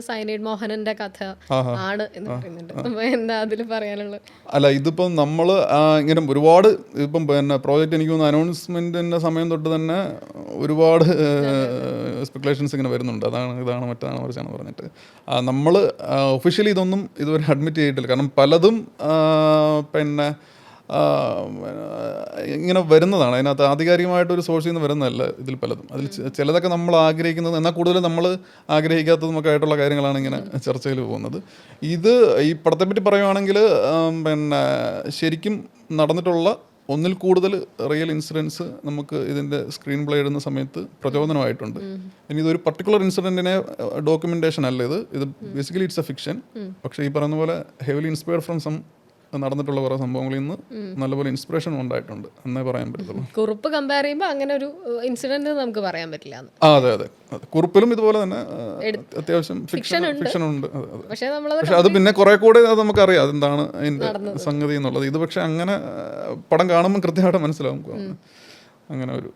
Cyanide മോഹനന്റെ കഥ ആണ് എന്ന് പറയുന്നുണ്ട്. അപ്പൊ എന്താ അതിൽ പറയാനുള്ളത്? അല്ല, ഇതിപ്പം നമ്മൾ ഇങ്ങനെ ഒരുപാട് ഇപ്പം പിന്നെ പ്രോജക്റ്റ് എനിക്ക് തോന്നുന്നു അനൗൺസ്മെൻറ്റിൻ്റെ സമയം തൊട്ട് തന്നെ ഒരുപാട് സ്പെക്കുലേഷൻസ് ഇങ്ങനെ വരുന്നുണ്ട്. ഇതാണ് മറ്റാണ് മറിച്ചാണ് പറഞ്ഞിട്ട് നമ്മൾ ഒഫീഷ്യലി ഇതൊന്നും ഇതുവരെ അഡ്മിറ്റ് ചെയ്തിട്ടില്ല. കാരണം പലതും പിന്നെ ഇങ്ങനെ വരുന്നതാണ്. അതിനകത്ത് ആധികാരികമായിട്ടൊരു സോഴ്സിൽ നിന്ന് വരുന്നതല്ല ഇതിൽ പലതും. അതിൽ ചിലതൊക്കെ നമ്മൾ ആഗ്രഹിക്കുന്നത്, എന്നാൽ കൂടുതലും നമ്മൾ ആഗ്രഹിക്കാത്തതുമൊക്കെ ആയിട്ടുള്ള കാര്യങ്ങളാണ് ഇങ്ങനെ ചർച്ചയിൽ പോകുന്നത്. ഇത് ഈ പടത്തെപ്പറ്റി പറയുവാണെങ്കിൽ പിന്നെ ശരിക്കും നടന്നിട്ടുള്ള ഒന്നിൽ കൂടുതൽ റിയൽ ഇൻസിഡൻസ് നമുക്ക് ഇതിൻ്റെ സ്ക്രീൻ പ്ലേ ഇടുന്ന സമയത്ത് പ്രചോദനമായിട്ടുണ്ട്. ഇനി ഇതൊരു പർട്ടിക്കുലർ ഇൻസിഡൻറ്റിനെ ഡോക്യുമെൻറ്റേഷൻ അല്ല, ഇത് ബേസിക്കലി ഇറ്റ്സ് എ ഫിക്ഷൻ. പക്ഷേ ഈ പറയുന്ന പോലെ ഹെവിലി ഇൻസ്പയർഡ് ഫ്രം സം നടന്നിട്ടുള്ള കുറേ സംഭവങ്ങളിൽ നിന്ന് നല്ലപോലെ ഇൻസ്പിറേഷൻ ഉണ്ടായിട്ടുണ്ട് എന്നേ പറയാൻ പറ്റത്തുള്ളൂ. കുറിപ്പ് കമ്പയർ ചെയ്യുമ്പോൾ അങ്ങനെ ഒരു ഇൻസിഡന്റ് നമുക്ക് പറയാൻ പറ്റില്ല. അതെ. കുറിപ്പിലും ഇതുപോലെ തന്നെ അത്യാവശ്യം ഫിക്ഷൻ ഉണ്ട്. പക്ഷെ അത് പിന്നെ കുറെ കൂടെ അത് നമുക്കറിയാം അതെന്താണ് അതിന്റെ സംഗതി എന്നുള്ളത്. ഇത് പക്ഷെ അങ്ങനെ പടം കാണുമ്പോൾ കൃത്യമായിട്ട് മനസ്സിലാവും അങ്ങനെ ഒരു